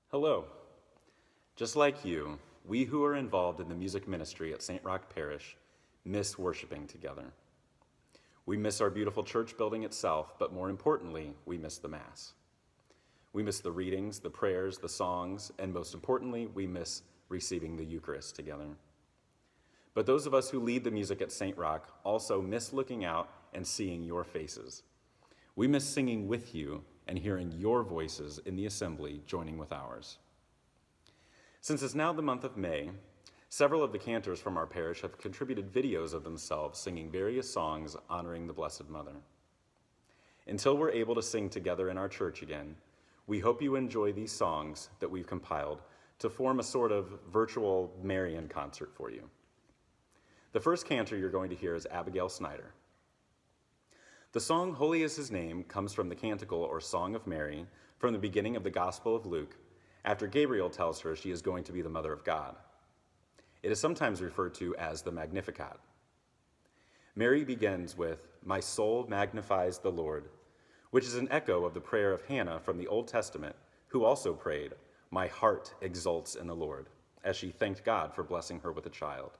Hello. Just like you, we who are involved in the music ministry at St. Roch Parish miss worshiping together. We miss our beautiful church building itself, but more importantly, we miss the Mass. We miss the readings, the prayers, the songs, and most importantly, we miss receiving the Eucharist together. But those of us who lead the music at St. Roch also miss looking out and seeing your faces. We miss singing with you and hearing your voices in the assembly joining with ours. Since it's now the month of May, several of the cantors from our parish have contributed videos of themselves singing various songs honoring the Blessed Mother. Until we're able to sing together in our church again, we hope you enjoy these songs that we've compiled to form a sort of virtual Marian concert for you. The first cantor you're going to hear is Abigail Snyder. The song Holy is His Name comes from the canticle or Song of Mary from the beginning of the Gospel of Luke, after Gabriel tells her she is going to be the Mother of God. It is sometimes referred to as the Magnificat. Mary begins with, "My soul magnifies the Lord," which is an echo of the prayer of Hannah from the Old Testament, who also prayed, "My heart exults in the Lord," as she thanked God for blessing her with a child.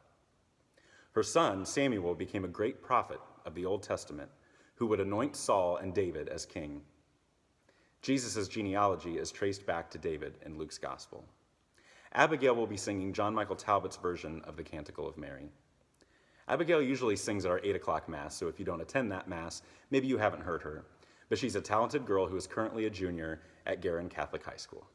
Her son, Samuel, became a great prophet of the Old Testament, who would anoint Saul and David as king. Jesus' genealogy is traced back to David in Luke's Gospel. Abigail will be singing John Michael Talbot's version of the Canticle of Mary. Abigail usually sings at our 8 o'clock Mass, so if you don't attend that Mass, maybe you haven't heard her, but she's a talented girl who is currently a junior at Guerin Catholic High School.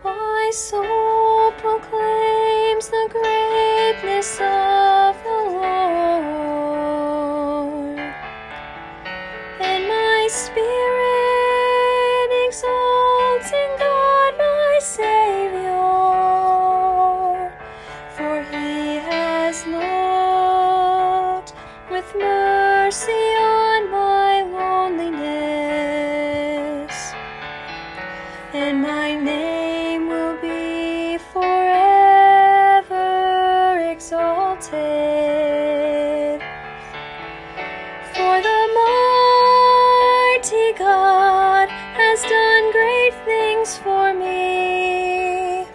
My soul proclaims the greatness of the Lord, and my spirit exalts in God my Savior, for He has looked with mercy on my loneliness, and my name will be forever exalted. For the mighty God has done great things for me,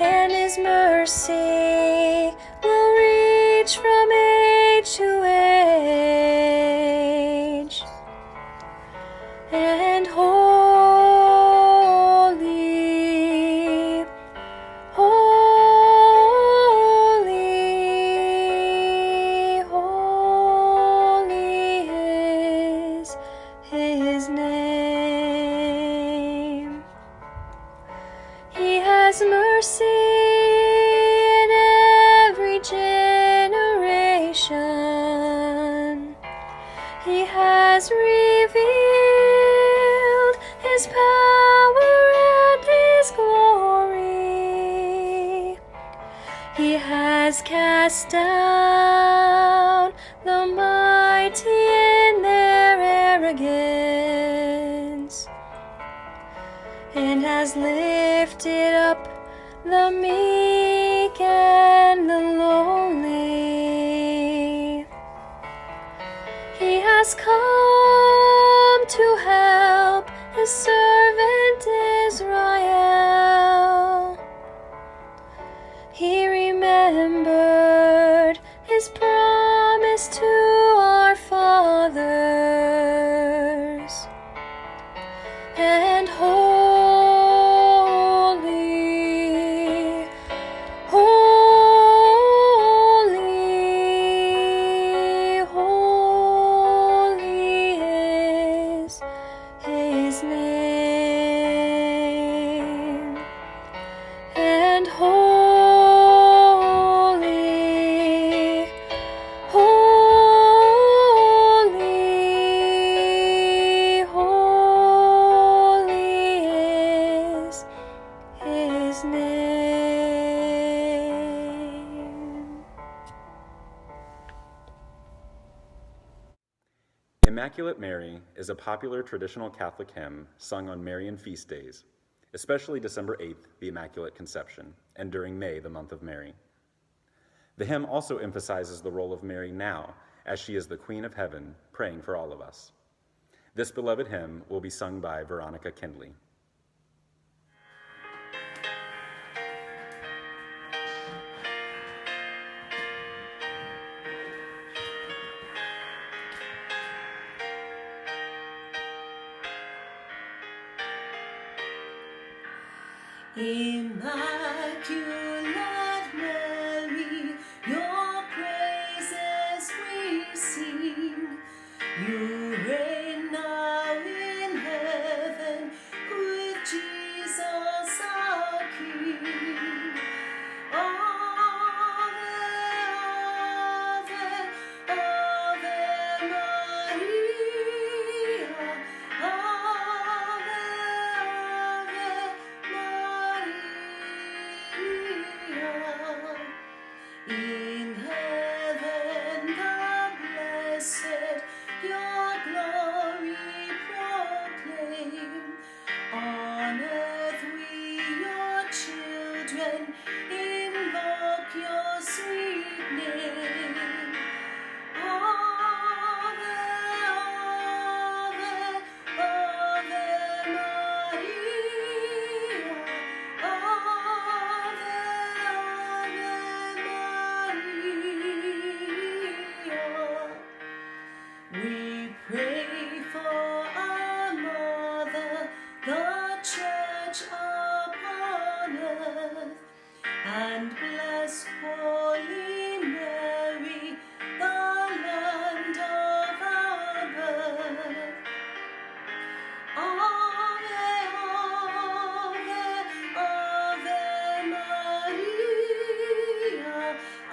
and His mercy will reach from age to age. And holy, holy, holy is His name. He has mercy in every generation. He has revealed His power and His glory. He has cast down the mighty in their arrogance, and has lifted up the meek and the lowly. He has come to help His servant Israel. He remembered His promise to our fathers, and holy, holy, holy Immaculate Mary is a popular traditional Catholic hymn sung on Marian feast days, especially December 8th, the Immaculate Conception, and during May, the month of Mary. The hymn also emphasizes the role of Mary now, as she is the Queen of Heaven, praying for all of us. This beloved hymn will be sung by Veronica Kindley. Immaculate Mary, your praises we sing. You reign now in heaven with Jesus our King. Ave, Ave, Ave Maria. Ave, Ave, in heaven the blessed your glory proclaim. On earth we your children invoke your sweet name. Ave, Ave, Ave Maria. Ave, Ave Maria. We pray for our mother, the church upon earth, and bless Holy Mary, the land of our birth. Ave, Ave, Ave Maria.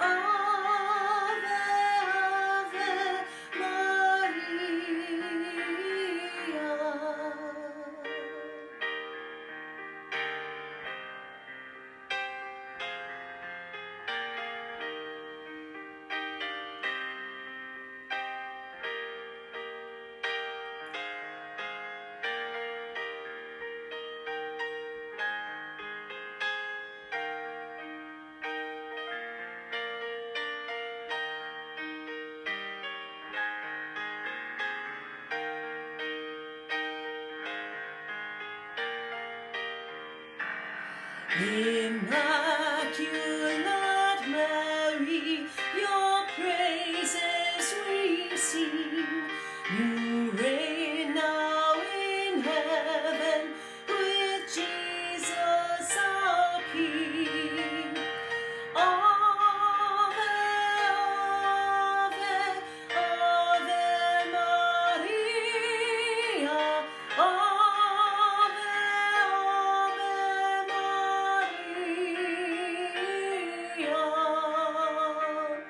Ave, Ave Maria. Immaculate Mary, your praises we sing. You reign now in heaven with Jesus our King. Ave, Ave, Ave Maria. Ave, Ave Maria.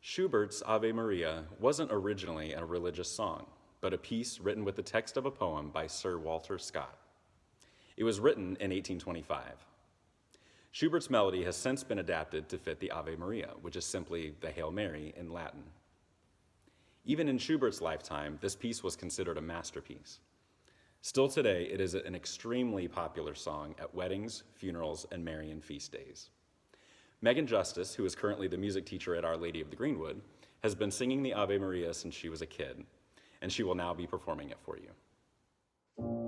Schubert's Ave Maria wasn't originally a religious song, but a piece written with the text of a poem by Sir Walter Scott. It was written in 1825. Schubert's melody has since been adapted to fit the Ave Maria, which is simply the Hail Mary in Latin. Even in Schubert's lifetime, this piece was considered a masterpiece. Still today, it is an extremely popular song at weddings, funerals, and Marian feast days. Megan Justice, who is currently the music teacher at Our Lady of the Greenwood, has been singing the Ave Maria since she was a kid, and she will now be performing it for you. Maria.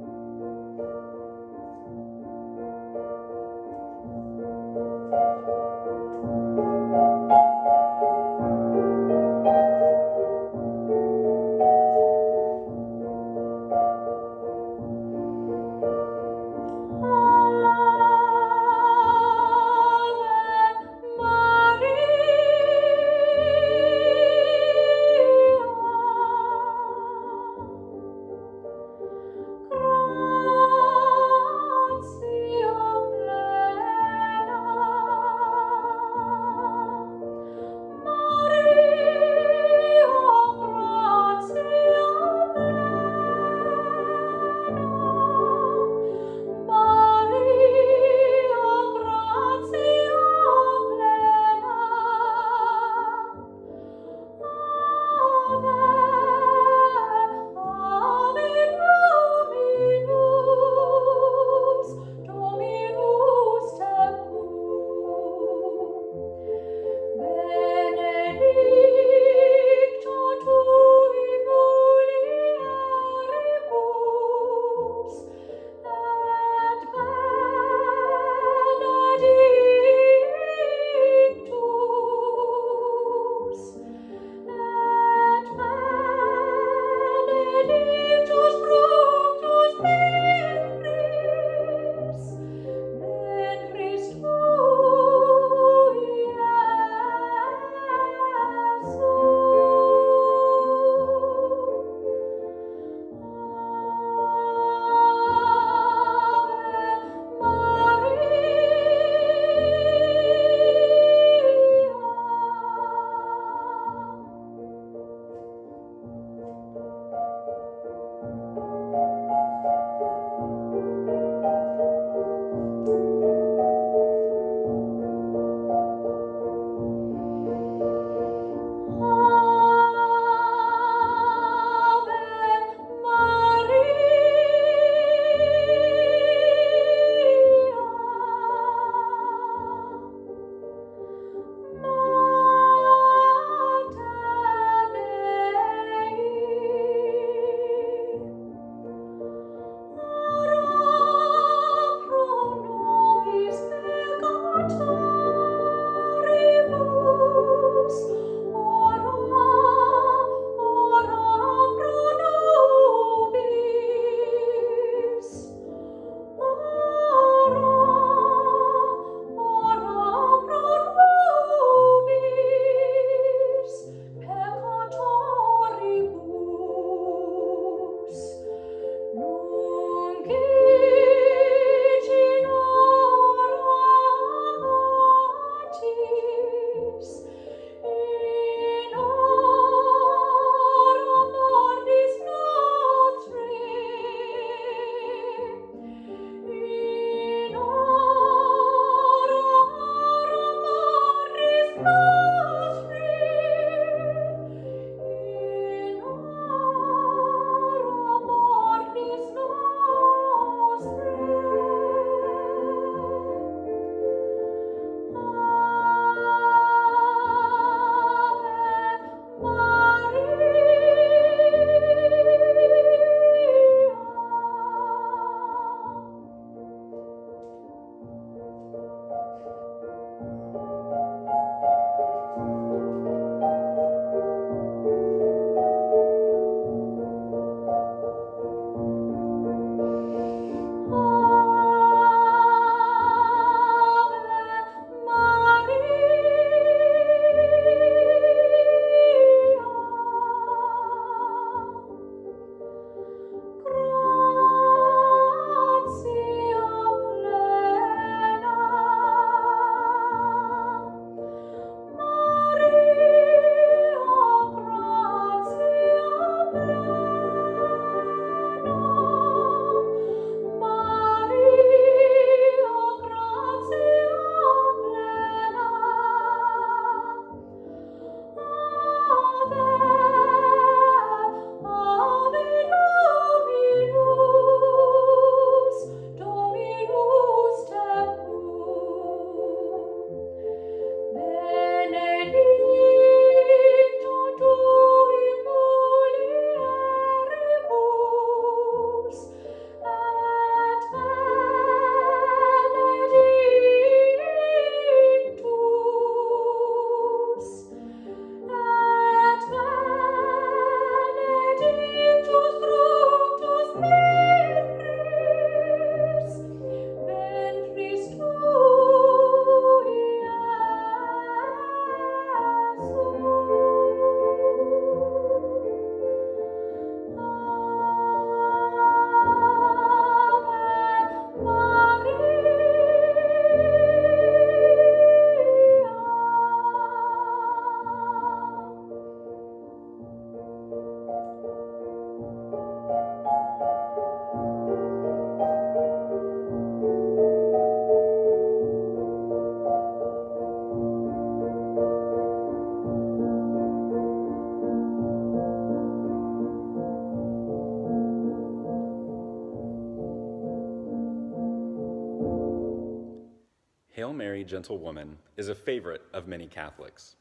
Hail Mary, Gentle Woman is a favorite of many Catholics.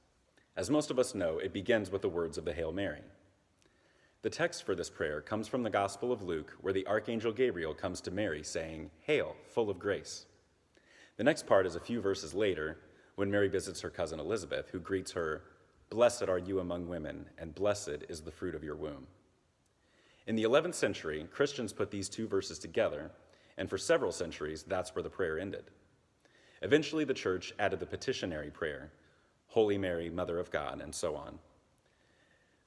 As most of us know, it begins with the words of the Hail Mary. The text for this prayer comes from the Gospel of Luke, where the Archangel Gabriel comes to Mary saying, "Hail, full of grace." The next part is a few verses later, when Mary visits her cousin Elizabeth, who greets her, "Blessed are you among women, and blessed is the fruit of your womb." In the 11th century, Christians put these two verses together, and for several centuries, that's where the prayer ended. Eventually, the church added the petitionary prayer, Holy Mary, Mother of God, and so on.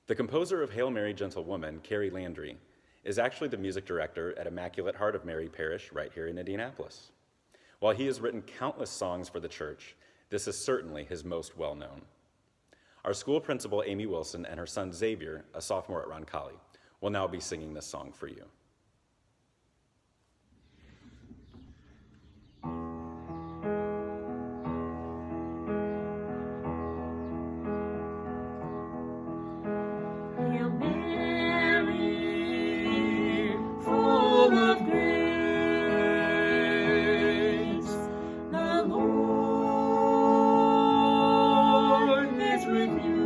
The composer of Hail Mary, Gentle Woman, Carrie Landry, is actually the music director at Immaculate Heart of Mary Parish right here in Indianapolis. While he has written countless songs for the church, this is certainly his most well-known. Our school principal, Amy Wilson, and her son Xavier, a sophomore at Roncalli, will now be singing this song for you. Hail Mary, full of grace, the Lord is with you.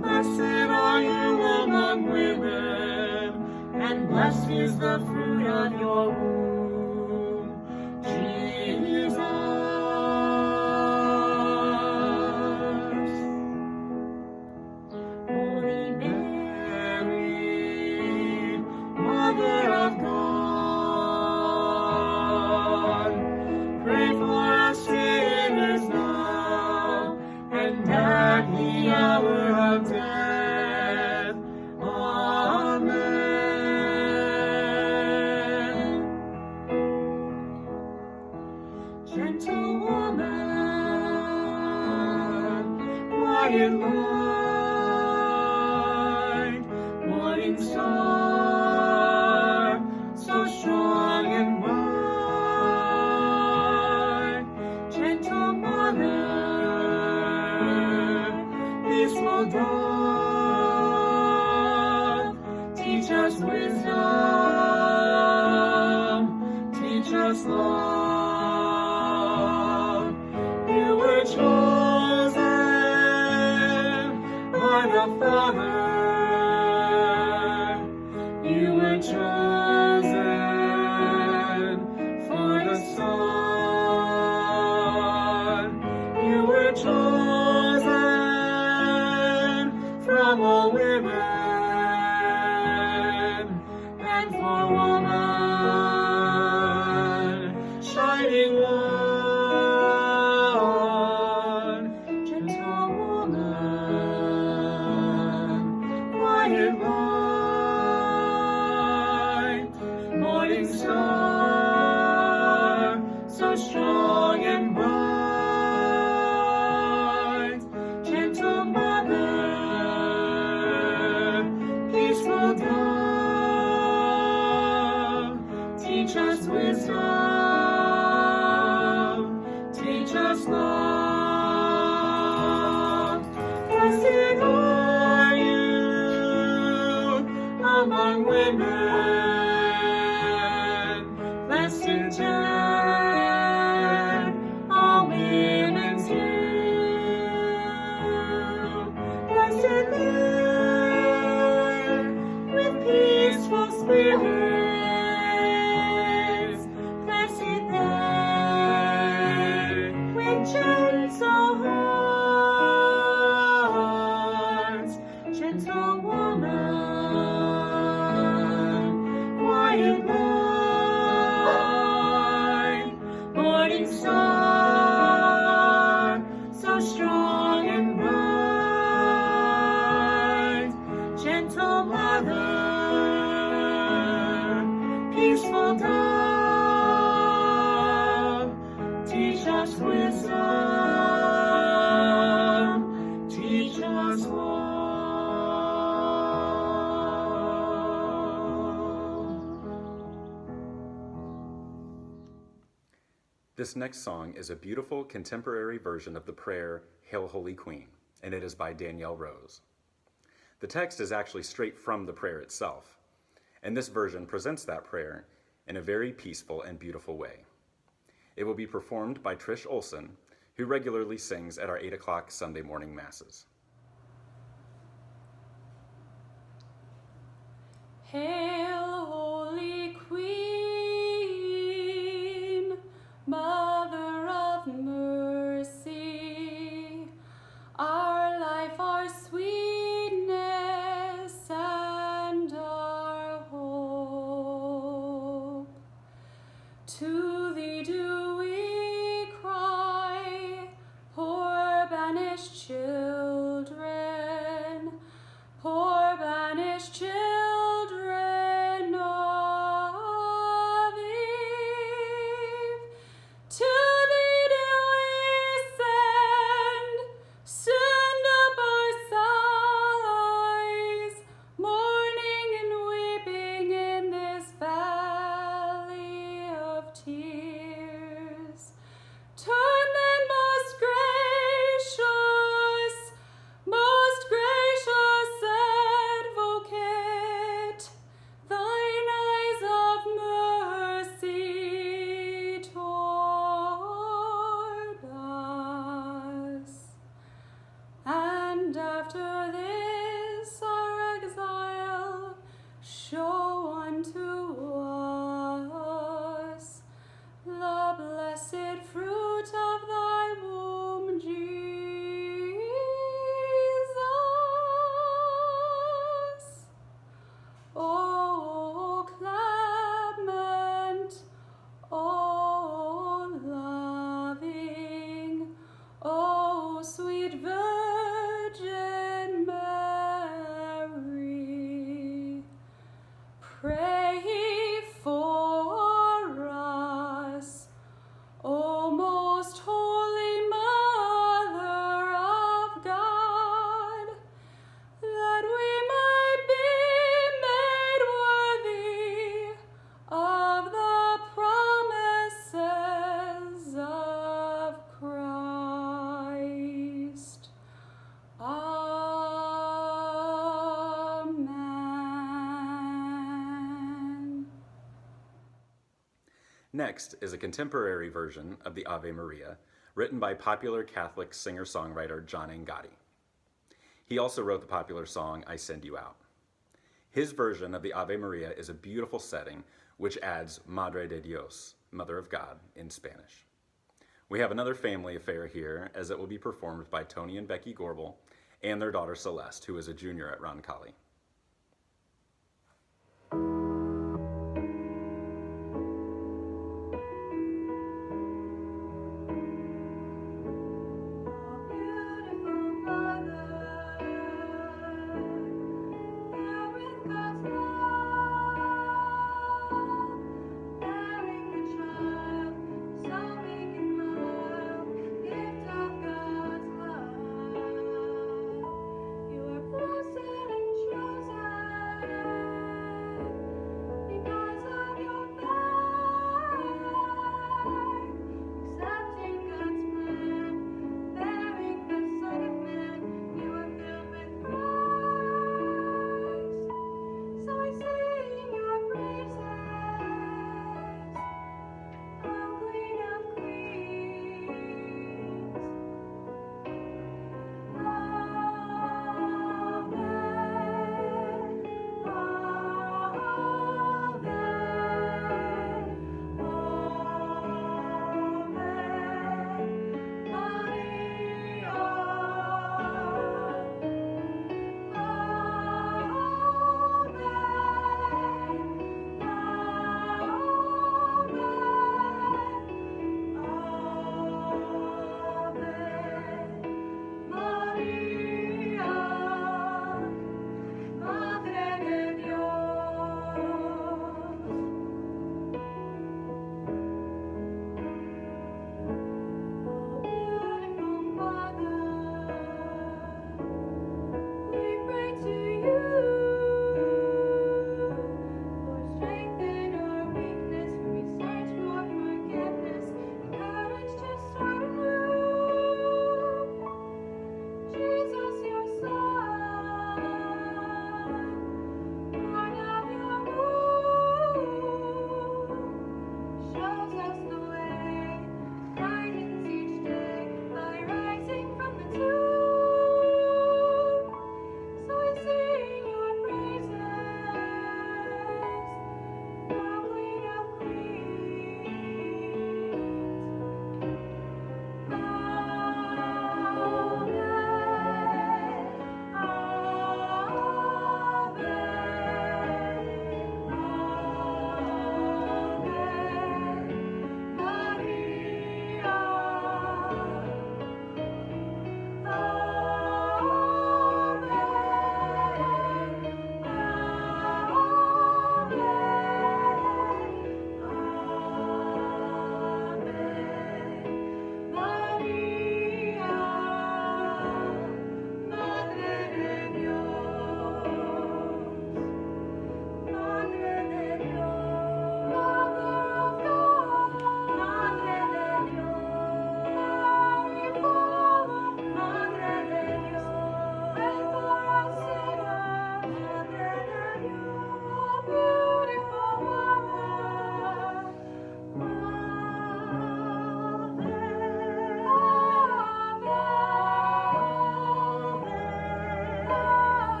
Blessed are you among women, and blessed is the fruit of your womb, Jesus. Holy Mary, Mother of God, pray for us sinners now and at the hour of death. Amen. Gentle woman, quiet light, morning star, so strong and bright. Gentle mother, peaceful dove, teach us wisdom, teach us love. You were chosen by the Father. You were chosen for the Son. You were chosen from all women, and for woman, shining one. Gentle woman, quiet light, morning star, so strong and bright. Gentle mother, peaceful dove, teach us wisdom, teach us love. Blessed are you among women, blessed in turn, all women's you. Blessed there, with peaceful spirits, blessed there, with gentle hearts. Gentle woman, quiet light, morning star, so strong and bright. Gentle mother, peaceful dove, teach us wisdom, teach us love. This next song is a beautiful contemporary version of the prayer, Hail Holy Queen, and it is by Danielle Rose. The text is actually straight from the prayer itself, and this version presents that prayer in a very peaceful and beautiful way. It will be performed by Trish Olson, who regularly sings at our 8 o'clock Sunday morning masses. Hail, Holy Queen, Mother of mercy, our life, our sweetness, and our hope. To thee do we cry, poor banished children, poor banished children of Eve. To thee do we send, send up our sighs, mourning and weeping in this valley of tears. Turn then, most gracious advocate, thine eyes of mercy toward us. And after this our exile, show unto us the blessed fruit of thy womb, Jesus. O clement, O loving, O sweet Virgin Mary, pray for us. O most holy Mother of God, that we might be made worthy of the promises of Christ. Amen. Next is a contemporary version of the Ave Maria, written by popular Catholic singer-songwriter John Angotti. He also wrote the popular song, I Send You Out. His version of the Ave Maria is a beautiful setting which adds Madre de Dios, Mother of God, in Spanish. We have another family affair here, as it will be performed by Tony and Becky Gorbel and their daughter Celeste, who is a junior at Roncalli. You are blessed and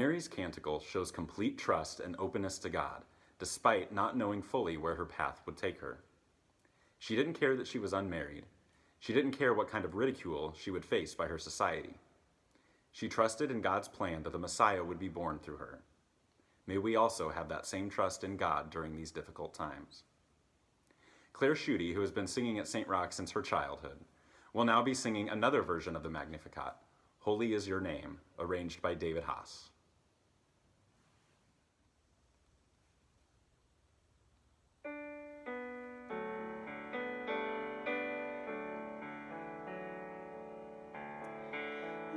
Mary's canticle shows complete trust and openness to God, despite not knowing fully where her path would take her. She didn't care that she was unmarried. She didn't care what kind of ridicule she would face by her society. She trusted in God's plan that the Messiah would be born through her. May we also have that same trust in God during these difficult times. Claire Schutte, who has been singing at St. Roch since her childhood, will now be singing another version of the Magnificat, Holy is Your Name, arranged by David Haas.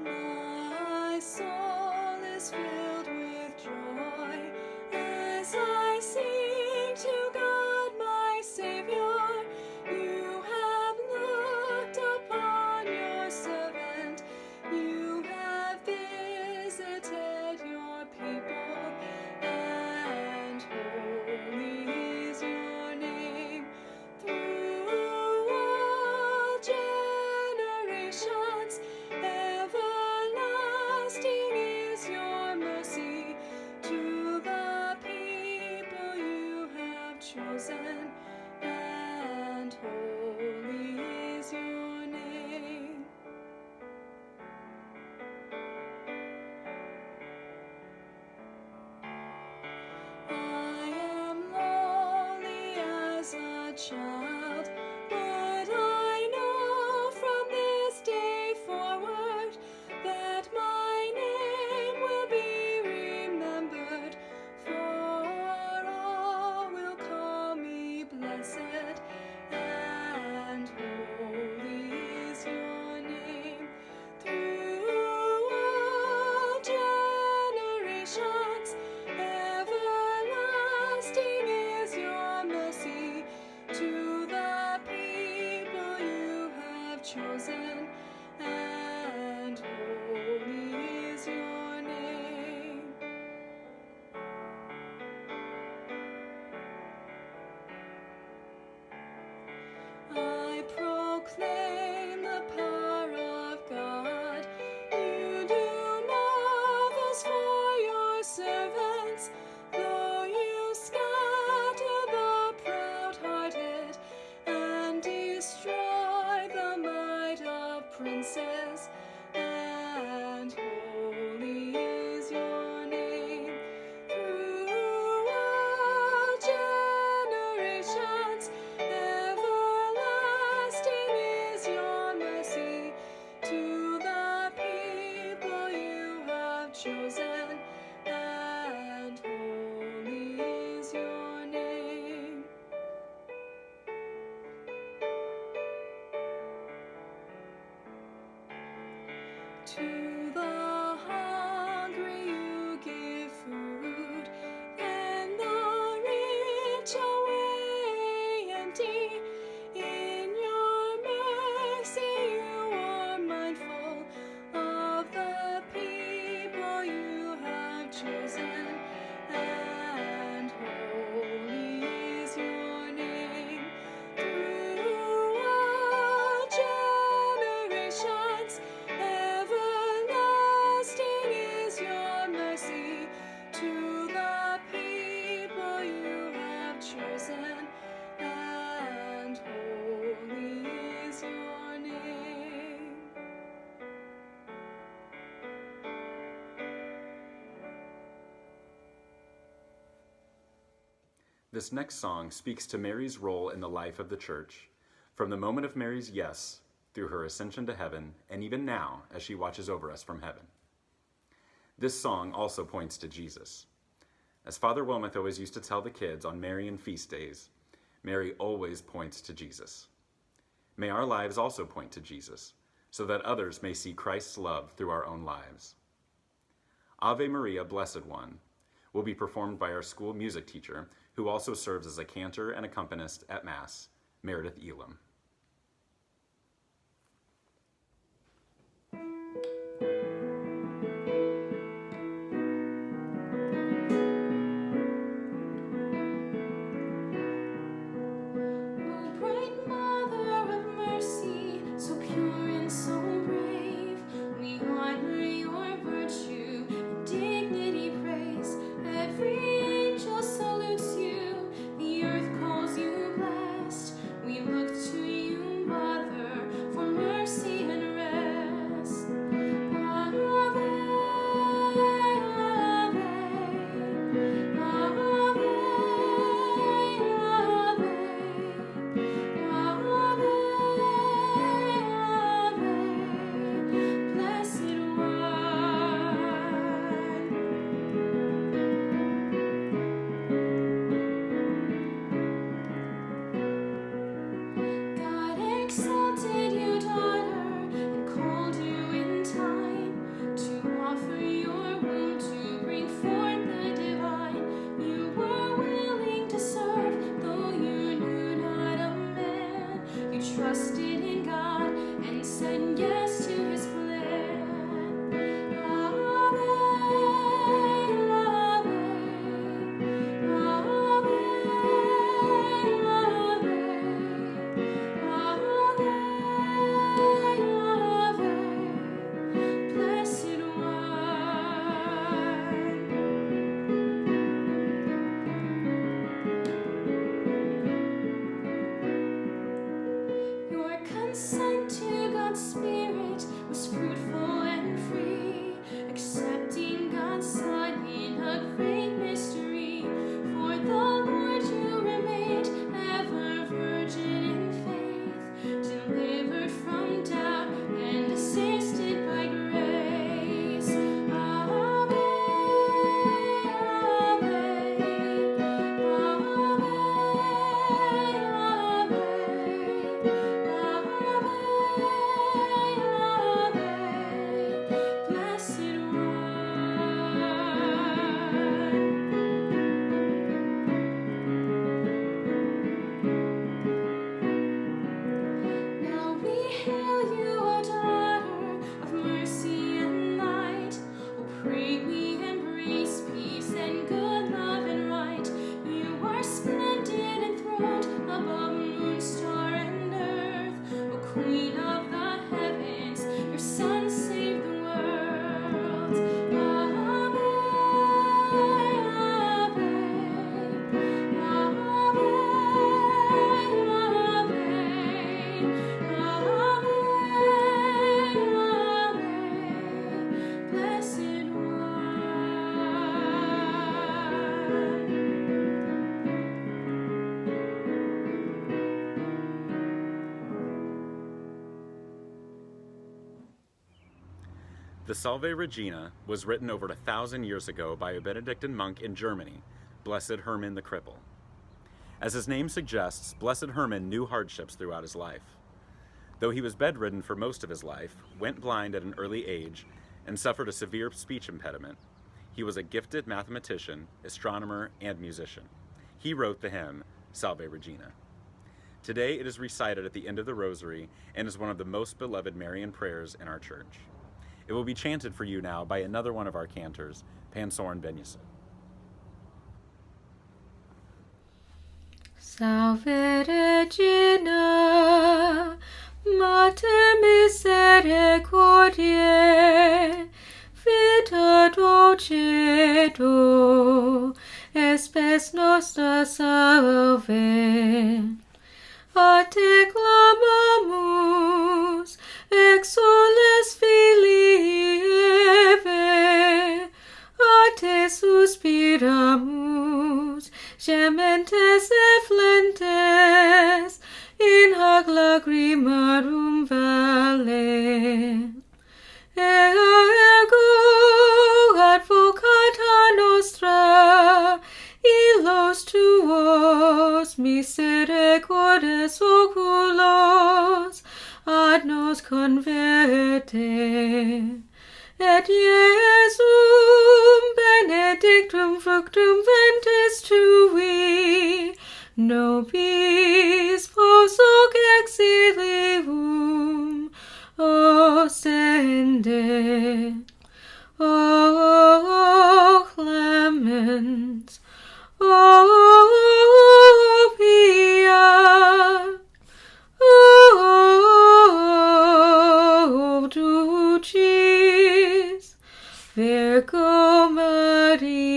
My soul is filled with joy as I sing to God my Savior. You have looked upon your servant. You have visited your people, and holy is your name through all generations. Everlasting is your mercy to the people you have chosen, and holy is your name. I am lonely as a child, but I know from this day forward that my name will be remembered, for all will call me blessed, and holy is your name through all generations. Everlasting is your mercy to the people you have chosen, and holy is your name. I proclaim the power of God. You do marvels for your servants, though you scatter the proud-hearted and destroy the might of princes. And holy is your name through all generations. Everlasting is your mercy to the people you have chosen, and holy is your name. To the hungry you give food, and the rich away empty. In your mercy you are mindful of the people you have chosen, and holy is your name through all generations. Everlasting is your mercy to the people you have chosen, and holy is your name. This next song speaks to Mary's role in the life of the church, from the moment of Mary's yes through her ascension to heaven, and even now as she watches over us from heaven. This song also points to Jesus. As Father Wilmoth always used to tell the kids on Marian feast days, Mary always points to Jesus. May our lives also point to Jesus, so that others may see Christ's love through our own lives. Ave Maria, Blessed One will be performed by our school music teacher, who also serves as a cantor and accompanist at Mass, Meredith Elam. O bright Mother of Mercy, so pure and so brave, we honor your virtue and dignity The Salve Regina was written over 1,000 years ago by a Benedictine monk in Germany, Blessed Herman the Cripple. As his name suggests, Blessed Herman knew hardships throughout his life. Though he was bedridden for most of his life, went blind at an early age, and suffered a severe speech impediment, he was a gifted mathematician, astronomer, and musician. He wrote the hymn, Salve Regina. Today it is recited at the end of the Rosary and is one of the most beloved Marian prayers in our church. It will be chanted for you now by another one of our cantors, Pansoren Benyesit. Salve Regina, Mater misericordiae, vita dulcedo, espes nostra salve. A te clamamus, exsules filii Eve, a te suspiramus, gementes efflentes, in hac lacrimarum vale. Ego advocata nostra, illos tuos misericordes oculos, ad nos converte. Et Iesum benedictum fructum ventris tui, nobis post hoc exilium oscende. O clemens, O pia, O dulcis Virgo Maria.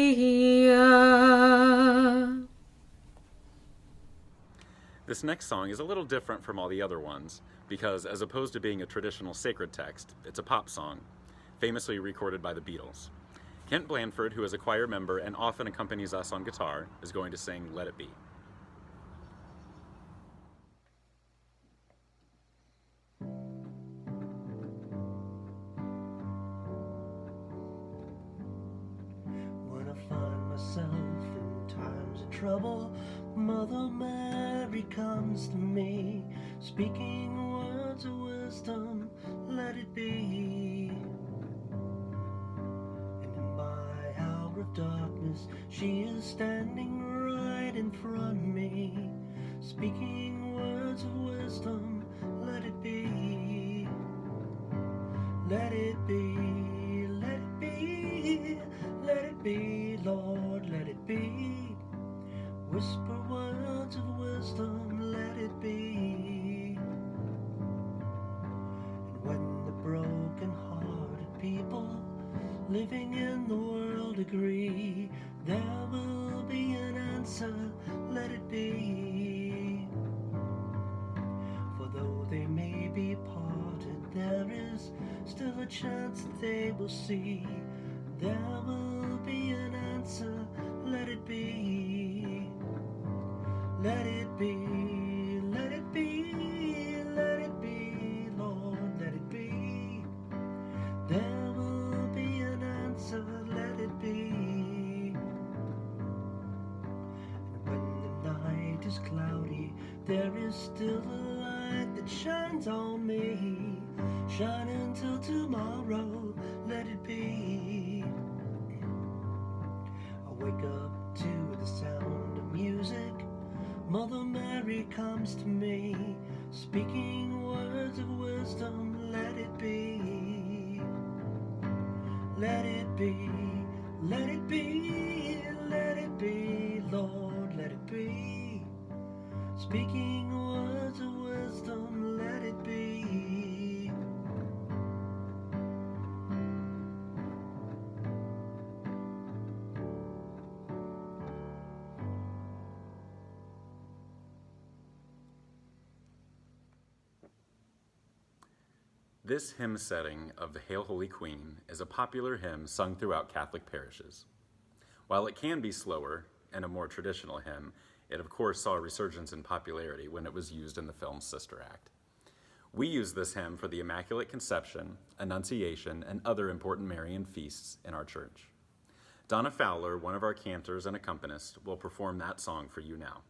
This next song is a little different from all the other ones because, as opposed to being a traditional sacred text, it's a pop song, famously recorded by the Beatles. Kent Blanford, who is a choir member and often accompanies us on guitar, is going to sing Let It Be. When I find myself in times of trouble, Mother Mary comes to me, speaking words of wisdom, let it be. And in my hour of darkness, she is standing right in front of me, speaking words of wisdom, let it be. Let it be, let it be, let it be, Lord, let it be. Whisper words of wisdom, let it be. And when the broken-hearted people living in the world agree, there will be an answer, let it be. For though they may be parted, there is still a chance that they will see. There will be an answer, let it be. Let it be, let it be, let it be, Lord, let it be. There will be an answer, let it be. And when the night is cloudy, there is still a light that shines on me. Shine until tomorrow, let it be. I wake up to the sound of music. Mother Mary comes to me, speaking words of wisdom, let it be. Let it be, let it be, let it be, Lord, let it be. Speaking words of wisdom, let it be. This hymn setting of the Hail Holy Queen is a popular hymn sung throughout Catholic parishes. While it can be slower and a more traditional hymn, it of course saw a resurgence in popularity when it was used in the film Sister Act. We use this hymn for the Immaculate Conception, Annunciation, and other important Marian feasts in our church. Donna Fowler, one of our cantors and accompanist, will perform that song for you now.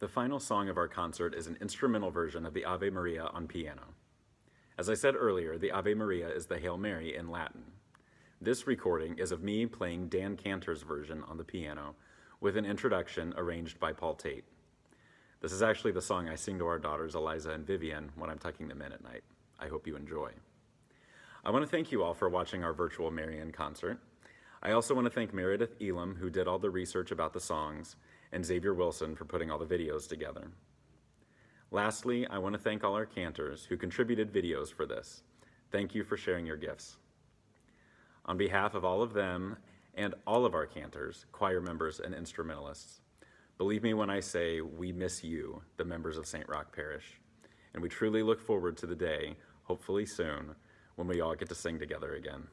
The final song of our concert is an instrumental version of the Ave Maria on piano. As I said earlier, the Ave Maria is the Hail Mary in Latin. This recording is of me playing Dan Cantor's version on the piano with an introduction arranged by Paul Tate. This is actually the song I sing to our daughters Eliza and Vivian when I'm tucking them in at night. I hope you enjoy. I want to thank you all for watching our virtual Marian concert. I also want to thank Meredith Elam, who did all the research about the songs, and Xavier Wilson for putting all the videos together. Lastly, I want to thank all our cantors who contributed videos for this. Thank you for sharing your gifts. On behalf of all of them and all of our cantors, choir members, and instrumentalists, believe me when I say we miss you, the members of St. Roch Parish, and we truly look forward to the day, hopefully soon, when we all get to sing together again.